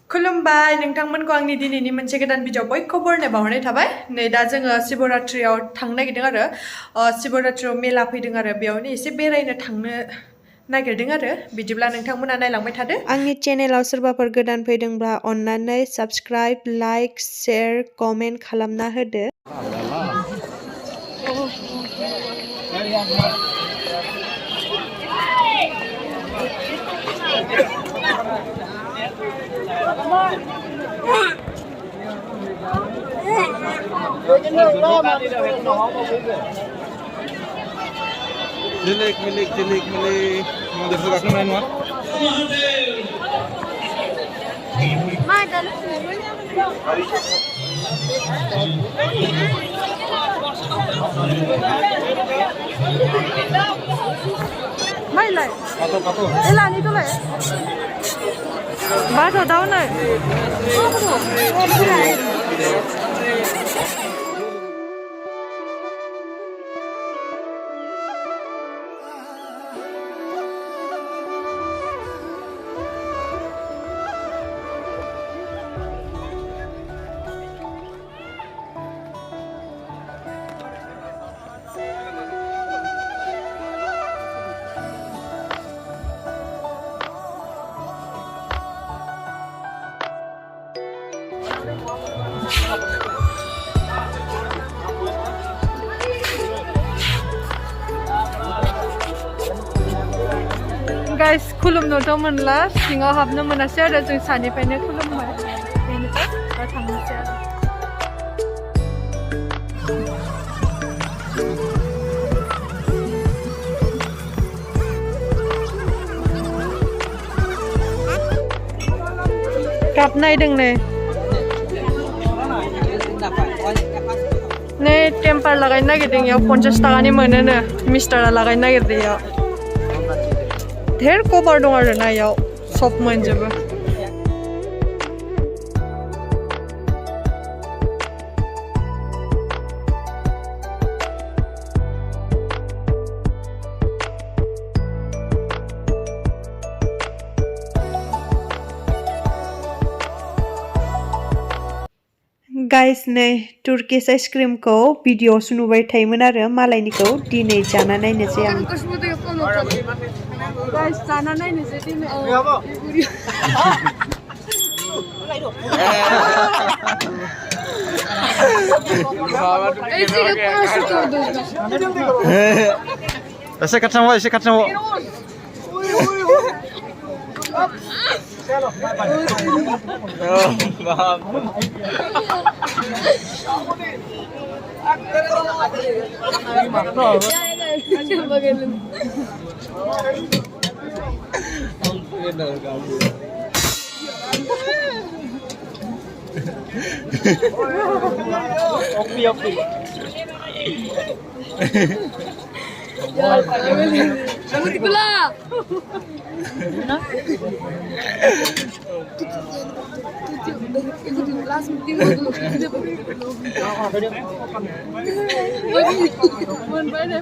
खुलुमबाय नोंथांमोनखौ आंनि दिनैनि मोनसे गोदान भिडिअ बयखौबो बरनाय बावहरनाय थाबाय नै दा जोङो शिवरात्रियाव थांनो नागिरदों आरो शिवरात्रियाव मेला फैदों आरो बेयावनो एसे बेरायनो थांनो नागिरदों आरो बिदिब्ला नोंथांमोना नायलांबाय थादो आंनि चेनेलाव सोरबाफोर गोदान फैदोंब्ला अन्नानै साबस्क्राइब लाइक शेयार कमेन्ट खालामना होदो Milik mau dekat ke mana? Mai lại. Pato. Đây là đi tôi lại. Ba giờ đâu này? Guys, खुलुमनोथ' मोनला सिङाव हाबनो मोनासै आरो जों सानिफ्रायनो खुलुमबाय बेनिफ्राय दा थांनोसै आरो गाब नायदों नै टेम्पार लागायनो नागिरदों इयाव 50 थाखानि मोनोनो मिस्टारा लागायनो नागिरदों इयाव धेर कभार दं आरो ना इयाव सब मोनजोबो गाइस नै तुर्किश आइसक्रिमखौ भिडिअ'आवसो नुबाय थायोमोन आरो मालायनिखौ दिनै जाना नायनोसै आं गाइस जाना नायनोसै दिनै Ese kacang wo. Chalo, bye. Opi. Kamu dibelah.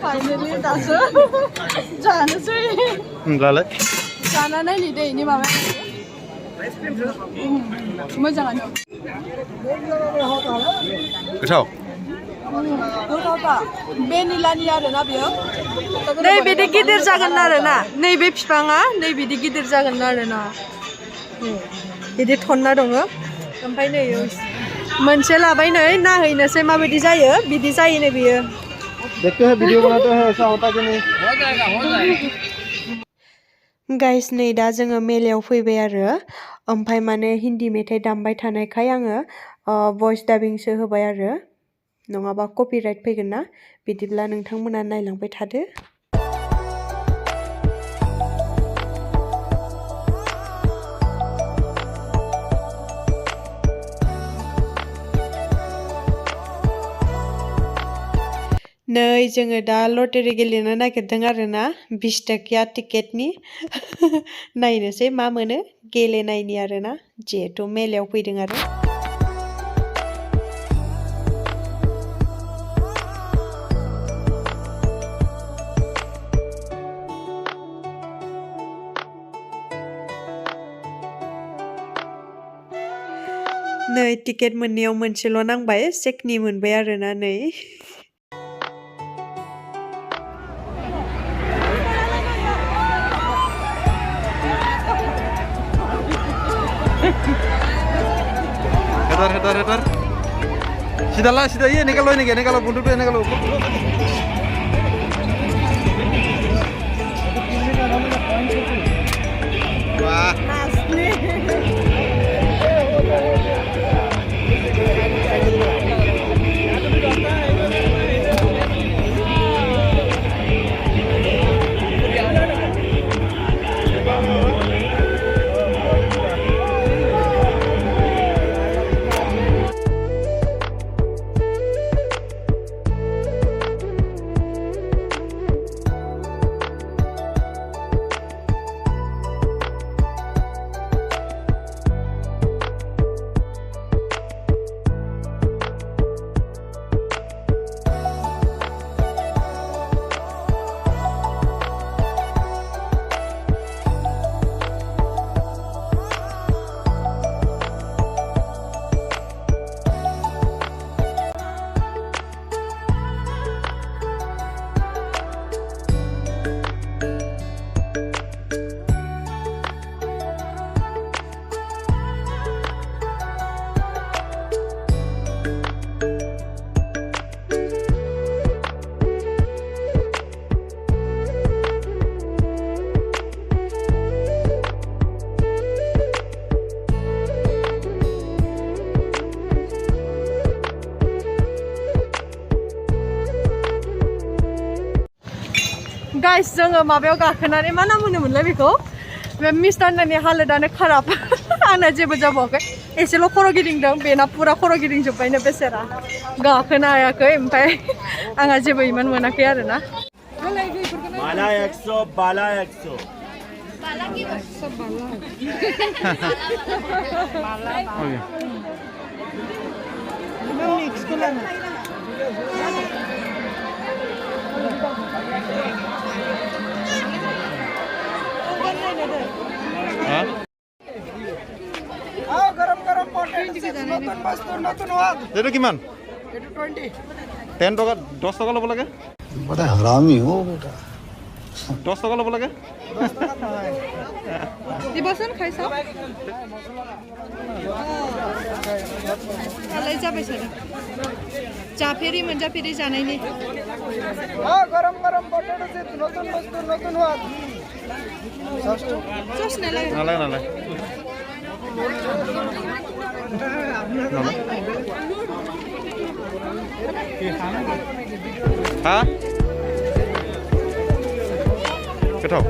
Finally दासो जानोसै होमब्लालाय जानानै नै दे इनि माबा मोजाङानो गोथाव भेनिलानि आरोना बेयो नै बिदि गिदिर जागोन आरोना नैबे बिफाङा नै बिदि गिदिर जागोन आरोना बिदि थन्ना दङ ओमफ्राय नै मोनसे लाबाय नै नाहैनोसै माबायदि जायो बिदि जायो नै बियो देखते हैं वीडियो बनाते हैं ऐसा होता कि नहीं हो जाएगा गाइस नै दा जोङो मेलायाव फैबाय आरो ओमफ्राय माने हिन्दी मेथाइ दामबाय थानायखाय आङो भइस डाबिंसो होबाय आरो नङाबा कपिराइट फैगोन ना बिदिब्ला नोंथांमोना नायलांबाय थादो नै जोङो दा लटारि गेलेनो नागिरदों आरोना 20 टाकिया टिकेटनि नायनोसै मा मोनो गेलेनायनि आरोना जिहेथु मेलायाव फैदों आरो नै टिकेट मोननायाव मोनसेल' नांबाय सेकनि मोनबाय आरोना नै Hedar. Sida iya ini kalau buntu ini kalau. Wah. Guys, जोङो माबायाव गाखोनानै मा नाम होनोमोनलाय बेखौ बे मिस्टारनि हालोदानो खाराब आंना जेबो जाबावाखै एसेल' खर' गिदिंदों बेना पुरा खर' गिदिंजोब्बायनो बेसेरा गाखोनो हायाखै ओमफ्राय आंहा जेबो इमान मोनाखै आरोना बाला 100 बाला 100 बाला की सब बाला मिक्स को लाना Itu gimana? Itu 20. 10 toka, 10 toka lo boleh? बड़ा हरामी हो बेटा 10 toka lo boleh? 10 toka নহয় দিবচোন খাইছা আলাই যাবে স্যার চাফেরি মঞ্জাফেরি জানাইনি গরম পটেটো সে নতুন বস্তু নতুন হাত সস না লাগে Hah? Ketau?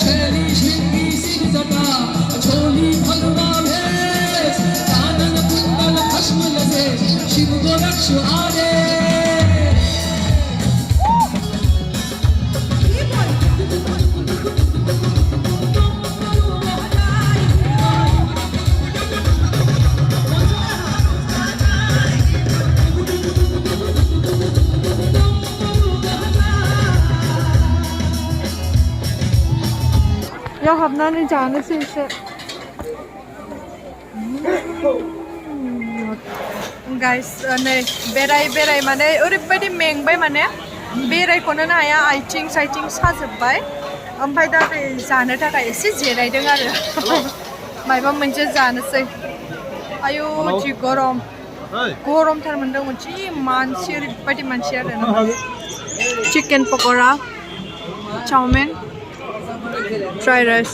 Sheli याव हाबनानै जानोसै एसे गाइस नै बेराय माने ओरैबायदि मेंबाय माने बेरायख'नो हाया आथिं साइथिं साजोब्बाय ओमफ्राय दा नै जानो थाखाय एसे जिरायदों आरो माबा मोनसे जानोसै आयु जि गरमथार मोनदोंमोन जि मानसि ओरैबायदि मानसि आरो chicken pakora chow mein fried rice